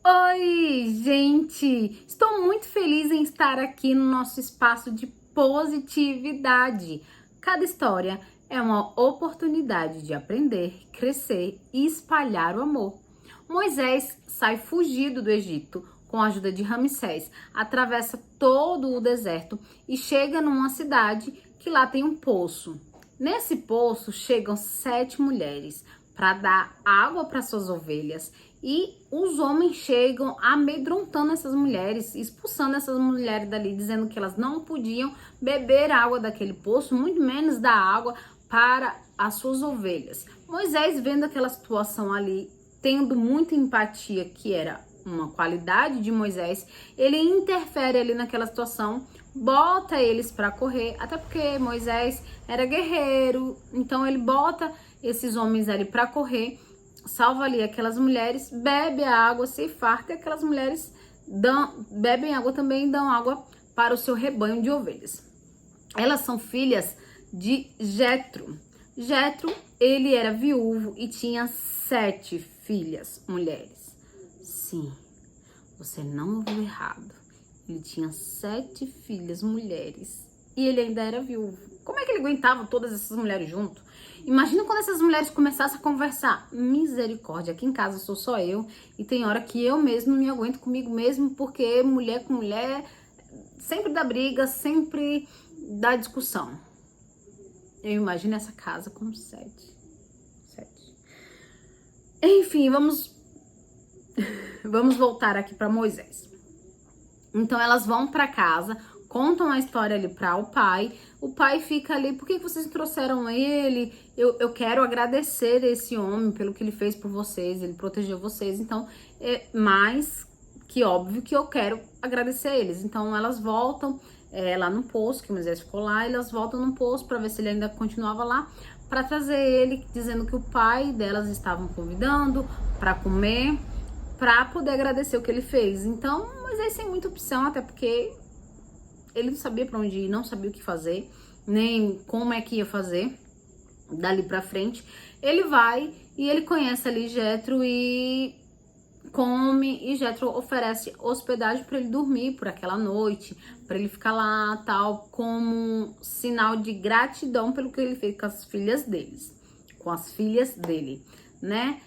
Oi, gente! Estou muito feliz em estar aqui no nosso espaço de positividade. Cada história é uma oportunidade de aprender, crescer e espalhar o amor. Moisés sai fugido do Egito com a ajuda de Ramsés, atravessa todo o deserto e chega numa cidade que lá tem um poço. Nesse poço chegam 7 mulheres para dar água para suas ovelhas e os homens chegam amedrontando essas mulheres, expulsando essas mulheres dali, dizendo que elas não podiam beber água daquele poço, muito menos dar água para as suas ovelhas. Moisés, vendo aquela situação ali, tendo muita empatia, que era uma qualidade de Moisés, ele interfere ali naquela situação, bota eles para correr, até porque Moisés era guerreiro, então ele bota esses homens ali para correr, salva ali aquelas mulheres, bebe a água, se farta, e aquelas mulheres bebem água também e dão água para o seu rebanho de ovelhas. Elas são filhas de Jetro. Jetro, ele era viúvo e tinha 7 filhas mulheres. Sim, você não ouviu errado. Ele tinha 7 filhas mulheres e ele ainda era viúvo. Como é que ele aguentava todas essas mulheres junto? Imagina quando essas mulheres começassem a conversar. Misericórdia, aqui em casa sou só eu e tem hora que eu mesmo me aguento comigo mesmo, porque mulher com mulher sempre dá briga, sempre dá discussão. Eu imagino essa casa com 7. Enfim, vamos voltar aqui para Moisés. Então elas vão para casa, contam a história ali para o pai fica ali, por que vocês trouxeram ele? Eu quero agradecer esse homem pelo que ele fez por vocês, ele protegeu vocês, então é mais que óbvio que eu quero agradecer a eles. Então elas voltam lá no poço, que Moisés ficou lá, elas voltam no poço para ver se ele ainda continuava lá, para trazer ele, dizendo que o pai delas estavam convidando para comer, para poder agradecer o que ele fez. Então Moisés sem muita opção, até porque ele não sabia para onde ir, não sabia o que fazer, nem como é que ia fazer dali para frente. Ele vai e ele conhece ali Jetro e come, e Jetro oferece hospedagem para ele dormir por aquela noite, para ele ficar lá, tal, como sinal de gratidão pelo que ele fez com as filhas dele, né?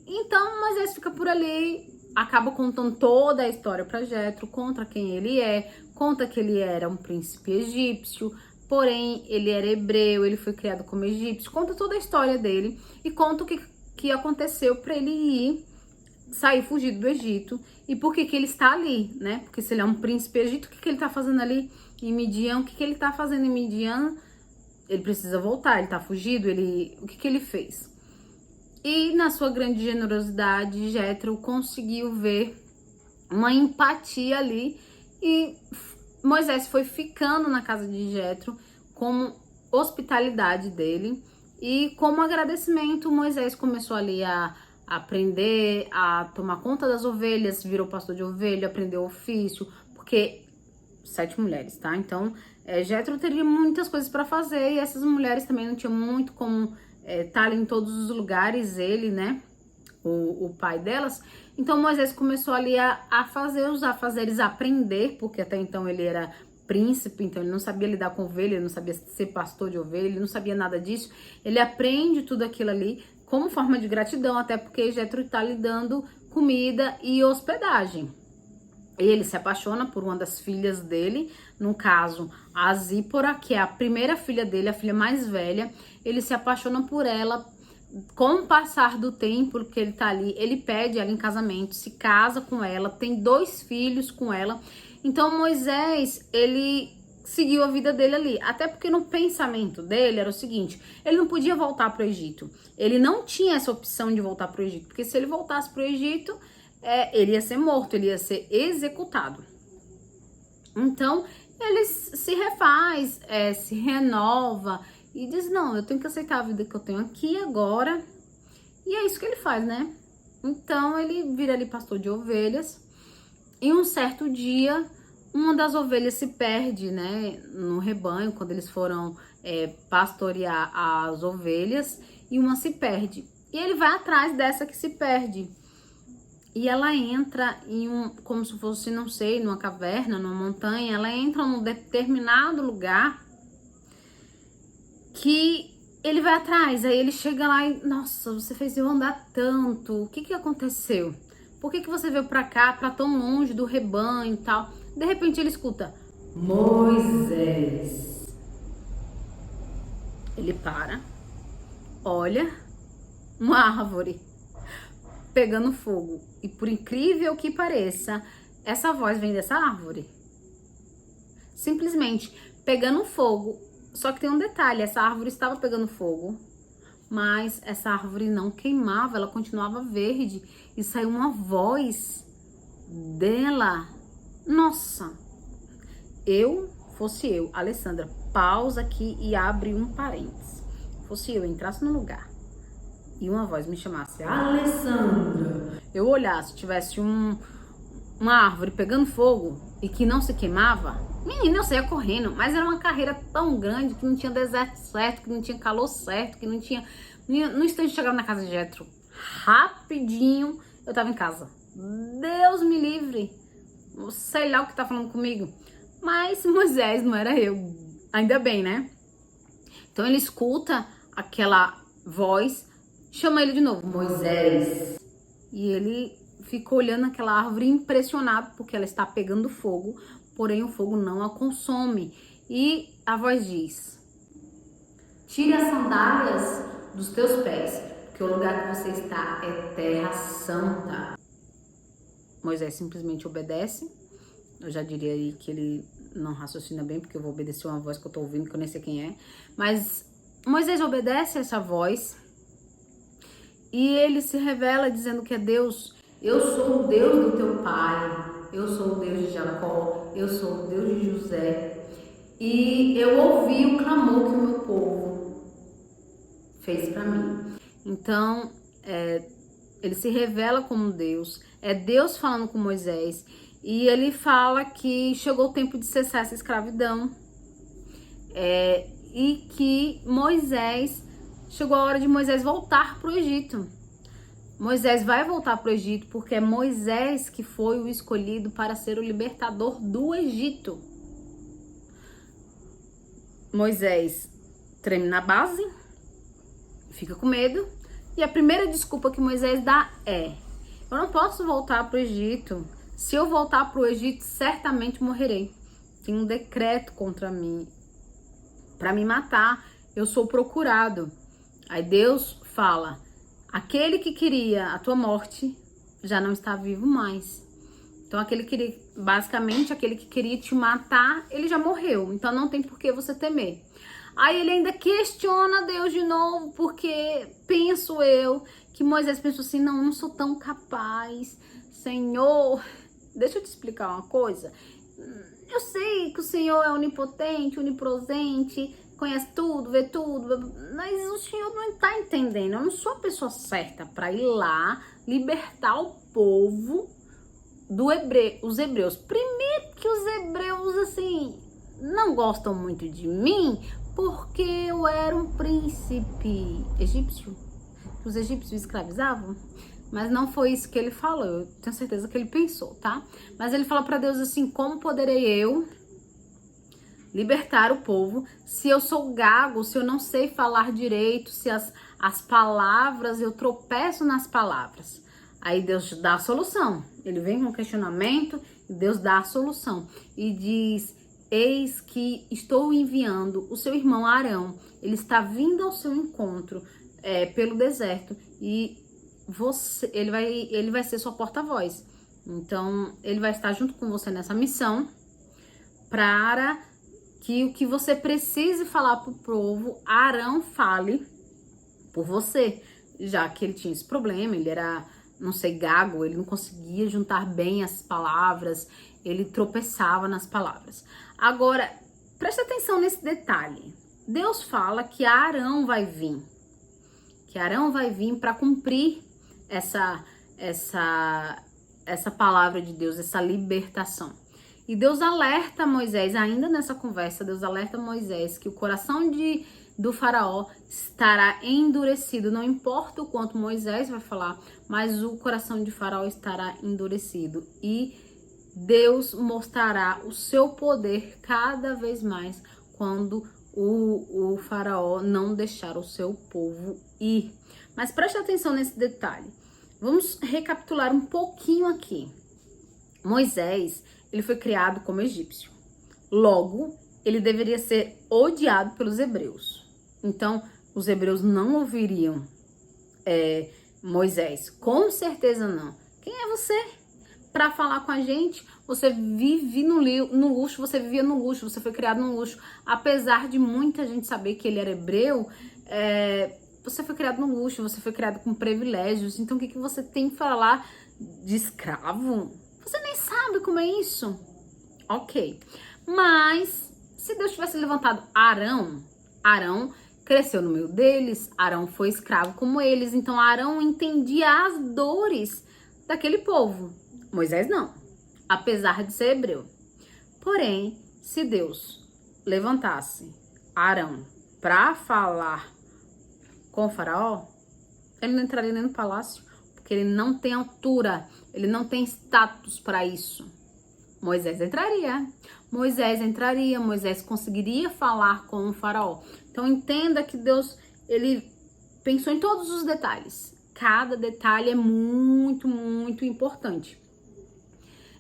Então Moisés fica por ali, acaba contando toda a história para Jetro, conta quem ele é, conta que ele era um príncipe egípcio, porém ele era hebreu, ele foi criado como egípcio, conta toda a história dele e conta o que aconteceu para ele sair fugido do Egito e por que ele está ali, né? Porque se ele é um príncipe egípcio, o que ele está fazendo ali em Midian? O que ele está fazendo em Midian? Ele precisa voltar, ele está fugido, o que ele fez? E na sua grande generosidade, Jetro conseguiu ver uma empatia ali e Moisés foi ficando na casa de Jetro como hospitalidade dele, e como agradecimento Moisés começou ali a aprender a tomar conta das ovelhas, virou pastor de ovelha, aprendeu ofício, porque 7 mulheres, tá? Então Jetro teria muitas coisas para fazer e essas mulheres também não tinham muito como estar em todos os lugares, ele, né? O pai delas. Então Moisés começou ali a fazer os afazeres, a aprender, porque até então ele era príncipe, então ele não sabia lidar com ovelha, ele não sabia ser pastor de ovelha, ele não sabia nada disso. Ele aprende tudo aquilo ali como forma de gratidão, até porque Jetro está lhe dando comida e hospedagem. Ele se apaixona por uma das filhas dele, no caso a Zípora, que é a primeira filha dele, a filha mais velha. Ele se apaixona por ela. Com o passar do tempo que ele tá ali, ele pede ela em casamento, se casa com ela, tem 2 filhos com ela. Então Moisés, ele seguiu a vida dele ali, até porque no pensamento dele era o seguinte: ele não podia voltar para o Egito, ele não tinha essa opção de voltar para o Egito, porque se ele voltasse para o Egito, ele ia ser morto, ele ia ser executado. Então ele se refaz, se renova e diz: não, eu tenho que aceitar a vida que eu tenho aqui agora. E é isso que ele faz, né? Então ele vira ali pastor de ovelhas. E um certo dia, uma das ovelhas se perde, né? No rebanho, quando eles foram pastorear as ovelhas. E uma se perde. E ele vai atrás dessa que se perde. e ela entra em como se fosse, não sei, numa caverna, numa montanha, ela entra num determinado lugar que ele vai atrás, aí ele chega lá e, nossa, você fez eu andar tanto, o que que aconteceu? Por que que você veio pra cá, pra tão longe do rebanho e tal? De repente ele escuta, Moisés. Ele para, olha, uma árvore pegando fogo. E por incrível que pareça, essa voz vem dessa árvore. Simplesmente pegando fogo. Só que tem um detalhe, essa árvore estava pegando fogo, mas essa árvore não queimava, ela continuava verde. E saiu uma voz dela. Nossa, fosse eu, Alessandra, pausa aqui e abre um parênteses. Fosse eu, entrasse no lugar e uma voz me chamasse, Alessandra, eu olhasse, tivesse uma árvore pegando fogo e que não se queimava, menina, eu saía correndo, mas era uma carreira tão grande que não tinha deserto certo, que não tinha calor certo, que não tinha... No instante de chegar na casa de Jetro, rapidinho, eu tava em casa. Deus me livre, sei lá o que tá falando comigo, mas Moisés não era eu, ainda bem, né? Então ele escuta aquela voz, chama ele de novo, Moisés. E ele fica olhando aquela árvore impressionado porque ela está pegando fogo, porém o fogo não a consome. E a voz diz, tire as sandálias dos teus pés, porque o lugar que você está é terra santa. Moisés simplesmente obedece. Eu já diria aí que ele não raciocina bem, porque eu vou obedecer uma voz que eu tô ouvindo, que eu nem sei quem é. Mas Moisés obedece essa voz e ele se revela dizendo que é Deus. Eu sou o Deus do teu pai, eu sou o Deus de Jacó, eu sou o Deus de José. E eu ouvi o clamor que o meu povo fez para mim. Então, ele se revela como Deus, é Deus falando com Moisés. E ele fala que chegou o tempo de cessar essa escravidão. E que chegou a hora de Moisés voltar para o Egito. Moisés vai voltar para o Egito porque é Moisés que foi o escolhido para ser o libertador do Egito. Moisés treme na base, fica com medo. E a primeira desculpa que Moisés dá é: eu não posso voltar para o Egito. Se eu voltar para o Egito, certamente morrerei. Tem um decreto contra mim para me matar. Eu sou procurado. Aí Deus fala: aquele que queria a tua morte já não está vivo mais. Então basicamente aquele que queria te matar, ele já morreu. Então não tem por que você temer. Aí ele ainda questiona Deus de novo, porque penso eu que Moisés pensou assim: não sou tão capaz, Senhor. Deixa eu te explicar uma coisa. Eu sei que o Senhor é onipotente, onipresente, conhece tudo, vê tudo, mas o Senhor não está entendendo. Eu não sou a pessoa certa para ir lá libertar o povo os hebreus. Primeiro que os hebreus, assim, não gostam muito de mim, porque eu era um príncipe egípcio. Os egípcios escravizavam. Mas não foi isso que ele falou, eu tenho certeza que ele pensou, tá? Mas ele fala para Deus assim: como poderei eu libertar o povo se eu sou gago, se eu não sei falar direito, se as palavras, eu tropeço nas palavras? Aí Deus dá a solução. Ele vem com um questionamento e Deus dá a solução. E diz: eis que estou enviando o seu irmão Arão. Ele está vindo ao seu encontro pelo deserto e ele vai ser sua porta-voz. Então, ele vai estar junto com você nessa missão para que o que você precise falar para o povo, Arão fale por você. Já que ele tinha esse problema, ele era, não sei, gago, ele não conseguia juntar bem as palavras, ele tropeçava nas palavras. Agora, preste atenção nesse detalhe. Deus fala que Arão vai vir. Que Arão vai vir para cumprir essa palavra de Deus, essa libertação. E Deus alerta Moisés, ainda nessa conversa, Deus alerta Moisés que o coração do faraó estará endurecido. Não importa o quanto Moisés vai falar, mas o coração de faraó estará endurecido. E Deus mostrará o seu poder cada vez mais quando o faraó não deixar o seu povo ir. Mas preste atenção nesse detalhe. Vamos recapitular um pouquinho aqui. Moisés, ele foi criado como egípcio. Logo, ele deveria ser odiado pelos hebreus. Então, os hebreus não ouviriam Moisés. Com certeza não. Quem é você para falar com a gente? Você vive no luxo, você vivia no luxo, você foi criado no luxo. Apesar de muita gente saber que ele era hebreu, você foi criado no luxo, você foi criado com privilégios. Então, o que você tem que falar de escravo? Você nem sabe como é isso. Ok. Mas, se Deus tivesse levantado Arão cresceu no meio deles, Arão foi escravo como eles. Então, Arão entendia as dores daquele povo. Moisés não, apesar de ser hebreu. Porém, se Deus levantasse Arão para falar com o faraó, ele não entraria nem no palácio, porque ele não tem altura, ele não tem status para isso. Moisés entraria, Moisés conseguiria falar com o faraó. Então entenda que Deus, ele pensou em todos os detalhes. Cada detalhe é muito, muito importante.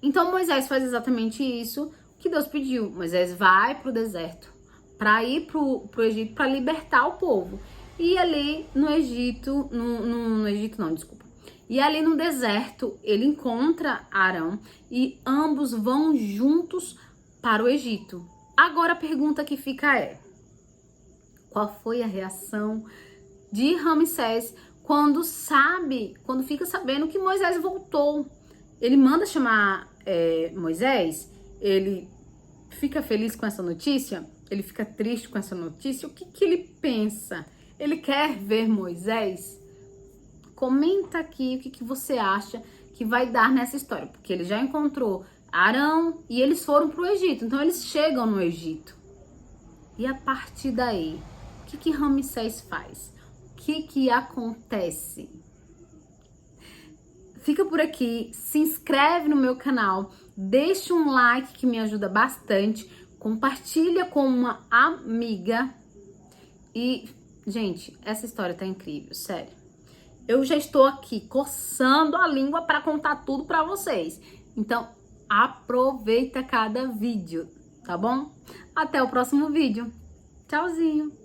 Então Moisés faz exatamente isso que Deus pediu. Moisés vai para o deserto para ir para o Egito para libertar o povo. E ali no Egito, E ali no deserto ele encontra Arão e ambos vão juntos para o Egito. Agora a pergunta que fica é: qual foi a reação de Ramsés quando fica sabendo que Moisés voltou? Ele manda chamar Moisés, ele fica feliz com essa notícia, ele fica triste com essa notícia. O que ele pensa? Ele quer ver Moisés? Comenta aqui o que você acha que vai dar nessa história, porque ele já encontrou Arão e eles foram para o Egito, então eles chegam no Egito. E a partir daí, o que Ramsés faz? O que acontece? Fica por aqui, se inscreve no meu canal, deixa um like que me ajuda bastante, compartilha com uma amiga e, gente, essa história tá incrível, sério. Eu já estou aqui coçando a língua para contar tudo para vocês. Então, aproveita cada vídeo, tá bom? Até o próximo vídeo. Tchauzinho!